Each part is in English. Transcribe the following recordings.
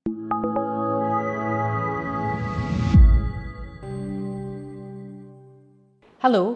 Hello,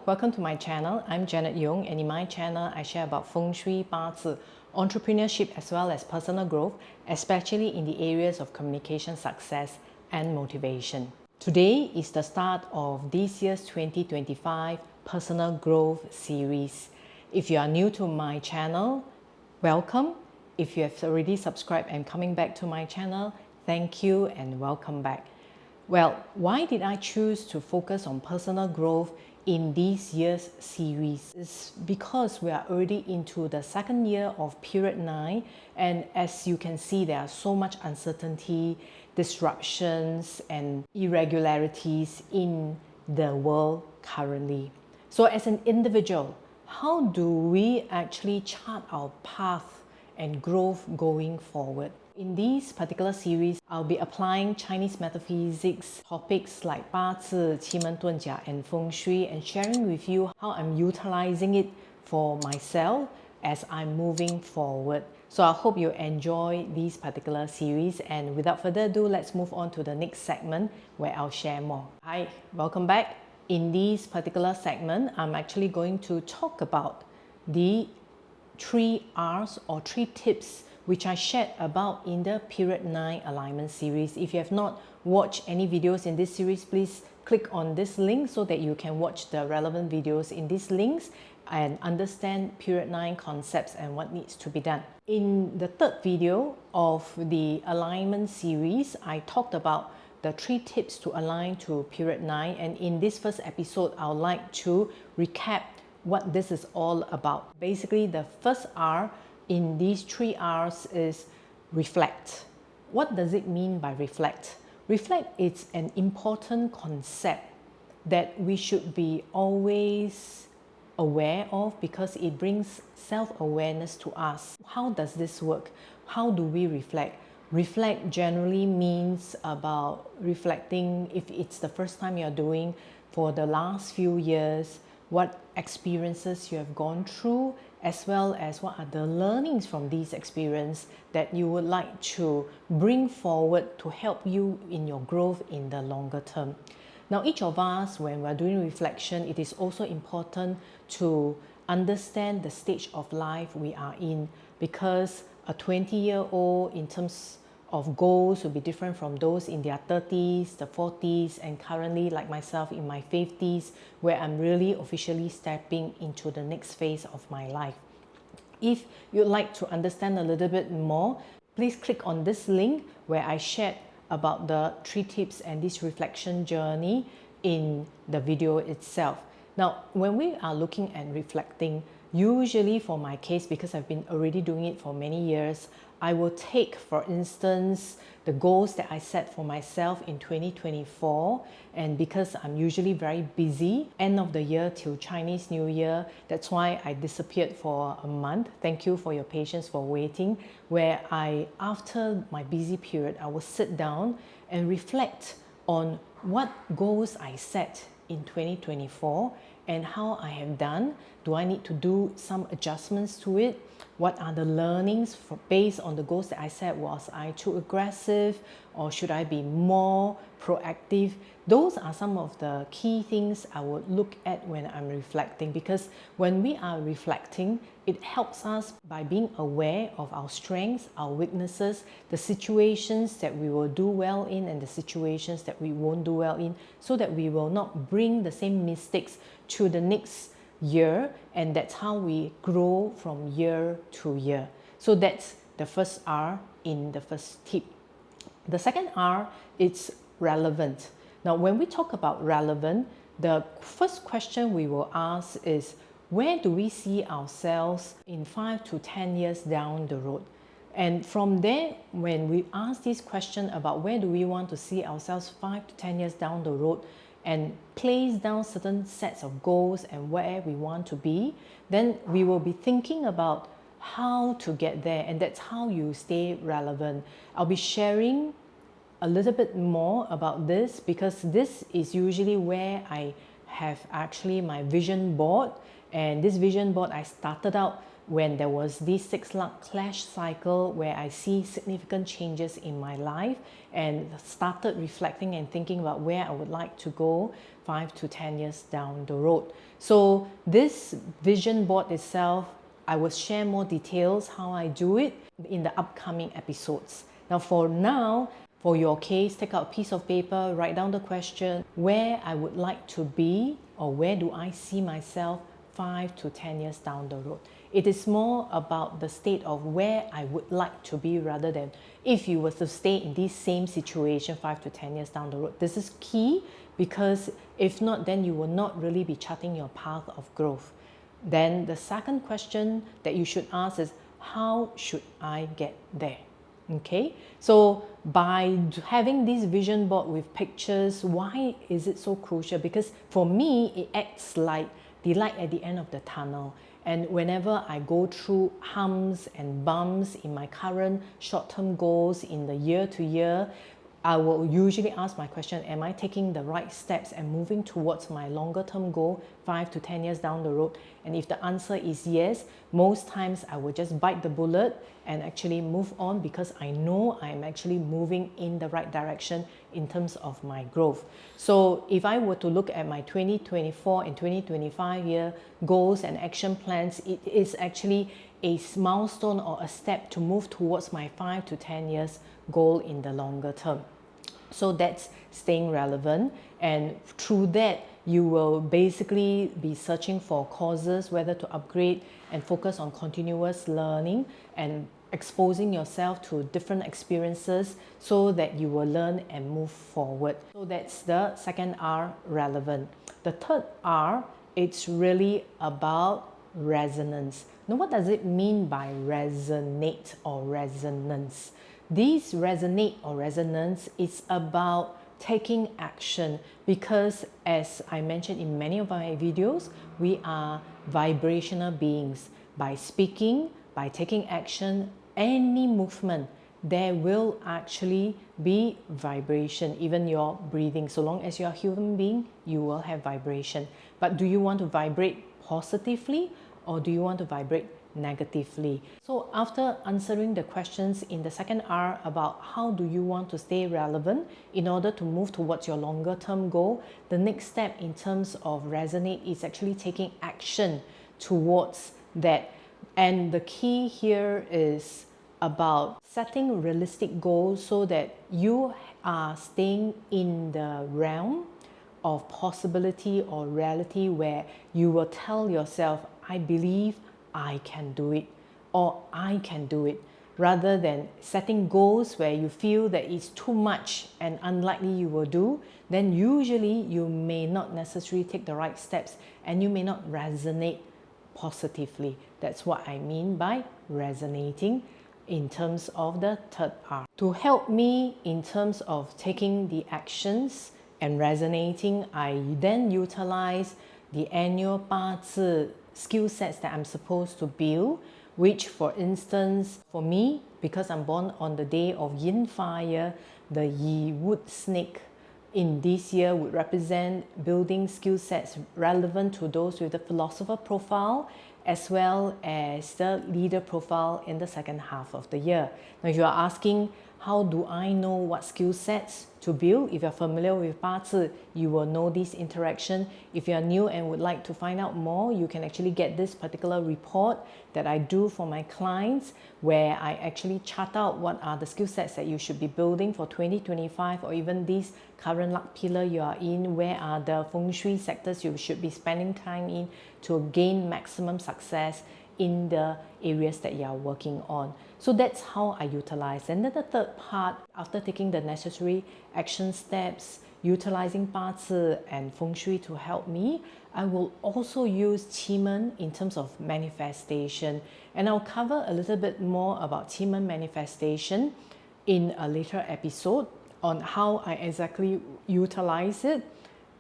welcome to my channel. I'm Janet Yong, and in my channel I share about Feng Shui, Bazi, entrepreneurship as well as personal growth, especially in the areas of communication success and motivation. Today is the start of this year's 2025 Personal Growth series. If you are new to my channel, welcome. If you have already subscribed and coming back to my channel, thank you and welcome back. Well, why did I choose to focus on personal growth in this year's series? It's because we are already into the second year of period 9, and as you can see, there are so much uncertainty, disruptions and irregularities in the world currently. So as an individual, how do we actually chart our path and growth going forward? In this particular series, I'll be applying Chinese Metaphysics topics like Bazi, Qimeng Dunjia and Feng Shui, and sharing with you how I'm utilizing it for myself as I'm moving forward. So I hope you enjoy this particular series, and without further ado, let's move on to the next segment where I'll share more. Hi, welcome back. In this particular segment, I'm actually going to talk about the 3 R's or 3 tips which I shared about in the period 9 alignment series. If you have not watched any videos in this series, please click on this link so that you can watch the relevant videos in these links and understand period 9 concepts and what needs to be done. In the 3rd video of the alignment series, I talked about the 3 tips to align to period 9, and in this first episode, I would like to recap what this is all about. Basically, the first R in these 3 R's is reflect. What does it mean by reflect? Reflect is an important concept that we should be always aware of because it brings self-awareness to us. How does this work? How do we reflect? Reflect generally means about reflecting if it's the first time you're doing for the last few years, what experiences you have gone through, as well as what are the learnings from these experiences that you would like to bring forward to help you in your growth in the longer term. Now, each of us, when we're doing reflection, it is also important to understand the stage of life we are in, because a 20-year-old in terms of goals will be different from those in their 30s, the 40s, and currently, like myself, in my 50s, where I'm really officially stepping into the next phase of my life. If you'd like to understand a little bit more, please click on this link where I shared about the 3 tips and this reflection journey in the video itself. Now, when we are looking at reflecting, usually for my case, because I've been already doing it for many years, I will take, for instance, the goals that I set for myself in 2024, and because I'm usually very busy, end of the year till Chinese New Year, that's why I disappeared for a month. Thank you for your patience for waiting, where after my busy period, I will sit down and reflect on what goals I set in 2024 and how I have done. Do I need to do some adjustments to it? What are the learnings based on the goals that I set? Was I too aggressive, or should I be more proactive? Those are some of the key things I would look at when I'm reflecting, because when we are reflecting, it helps us by being aware of our strengths, our weaknesses, the situations that we will do well in and the situations that we won't do well in, so that we will not bring the same mistakes to the next year, and that's how we grow from year to year. So that's the first R in the first tip. The second R is relevant. Now, when we talk about relevant, the first question we will ask is, where do we see ourselves in 5 to 10 years down the road? And from there, when we ask this question about where do we want to see ourselves 5 to 10 years down the road, and place down certain sets of goals and where we want to be, then we will be thinking about how to get there, and that's how you stay relevant. I'll be sharing a little bit more about this because this is usually where I have actually my vision board, and this vision board I started out when there was this 6 luck clash cycle where I see significant changes in my life and started reflecting and thinking about where I would like to go 5 to 10 years down the road. So this vision board itself, I will share more details how I do it in the upcoming episodes. Now for now, for your case, take out a piece of paper, write down the question, where I would like to be or where do I see myself 5 to 10 years down the road. It is more about the state of where I would like to be rather than if you were to stay in this same situation 5 to 10 years down the road. This is key because if not, then you will not really be charting your path of growth. Then the second question that you should ask is, how should I get there? Okay, so by having this vision board with pictures, why is it so crucial? Because for me, it acts like the light at the end of the tunnel. And whenever I go through humps and bumps in my current short-term goals in the year to year, I will usually ask my question, am I taking the right steps and moving towards my longer term goal 5 to 10 years down the road? And if the answer is yes, most times I will just bite the bullet and actually move on because I know I'm actually moving in the right direction in terms of my growth. So if I were to look at my 2024 and 2025 year goals and action plans, it is actually a milestone or a step to move towards my 5 to 10 years goal in the longer term. So that's staying relevant, and through that you will basically be searching for causes, whether to upgrade and focus on continuous learning and exposing yourself to different experiences so that you will learn and move forward. So that's the second R, relevant. The third R, it's really about resonance. Now, what does it mean by resonate or resonance? This resonate or resonance is about taking action because, as I mentioned in many of my videos, we are vibrational beings. By speaking, by taking action, any movement, there will actually be vibration, even your breathing. So long as you're a human being, you will have vibration. But do you want to vibrate positively or do you want to vibrate negatively? So after answering the questions in the second R about how do you want to stay relevant in order to move towards your longer term goal, the next step in terms of resonate is actually taking action towards that. And the key here is about setting realistic goals so that you are staying in the realm of possibility or reality where you will tell yourself, I believe I can do it, or I can do it, rather than setting goals where you feel that it's too much and unlikely you will do. Then usually you may not necessarily take the right steps and you may not resonate positively. That's what I mean by resonating in terms of the third R. To help me in terms of taking the actions and resonating, I then utilize the annual 八字 skill sets that I'm supposed to build, which for instance, for me, because I'm born on the day of yin fire, the Yi wood snake in this year would represent building skill sets relevant to those with the philosopher profile as well as the leader profile in the second half of the year. Now, if you are asking, how do I know what skill sets to build? If you're familiar with 八字, you will know this interaction. If you're new and would like to find out more, you can actually get this particular report that I do for my clients, where I actually chart out what are the skill sets that you should be building for 2025 or even this current luck pillar you are in. Where are the feng shui sectors you should be spending time in to gain maximum success in the areas that you are working on. So that's how I utilize. And then the third part, after taking the necessary action steps, utilizing 八字 and feng shui to help me, I will also use qi in terms of manifestation. And I'll cover a little bit more about qi manifestation in a later episode on how I exactly utilize it.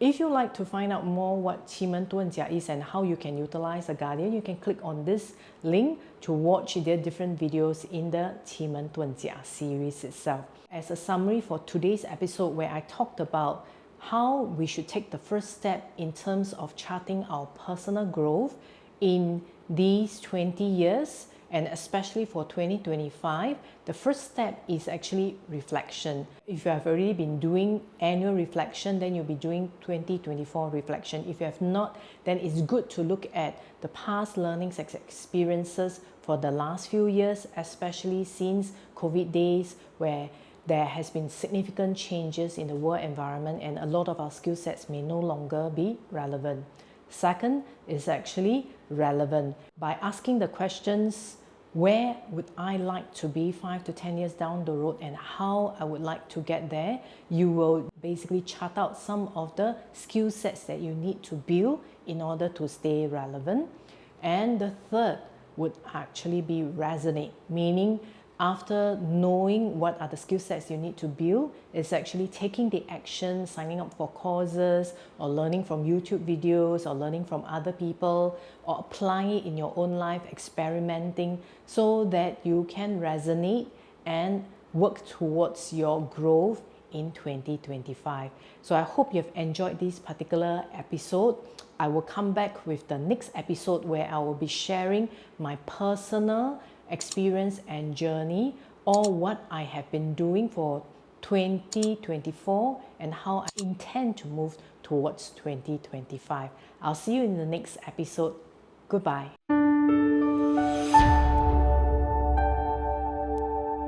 If you like to find out more what qi tuanjia is and how you can utilize a guardian, you can click on this link to watch their different videos in the qi tuanjia series itself. As a summary for today's episode, where I talked about how we should take the first step in terms of charting our personal growth in these 20 years, and especially for 2025, the first step is actually reflection. If you have already been doing annual reflection, then you'll be doing 2024 reflection. If you have not, then it's good to look at the past learnings and experiences for the last few years, especially since COVID days, where there has been significant changes in the work environment and a lot of our skill sets may no longer be relevant. Second is actually relevant. By asking the questions, where would I like to be 5 to 10 years down the road and how I would like to get there, you will basically chart out some of the skill sets that you need to build in order to stay relevant. And the third would actually be resonate, meaning after knowing what are the skill sets you need to build, is actually taking the action, signing up for courses, or learning from YouTube videos, or learning from other people, or applying it in your own life, experimenting, so that you can resonate and work towards your growth in 2025. So I hope you've enjoyed this particular episode. I will come back with the next episode where I will be sharing my personal experience and journey, or what I have been doing for 2024 and how I intend to move towards 2025. I'll see you in the next episode. Goodbye.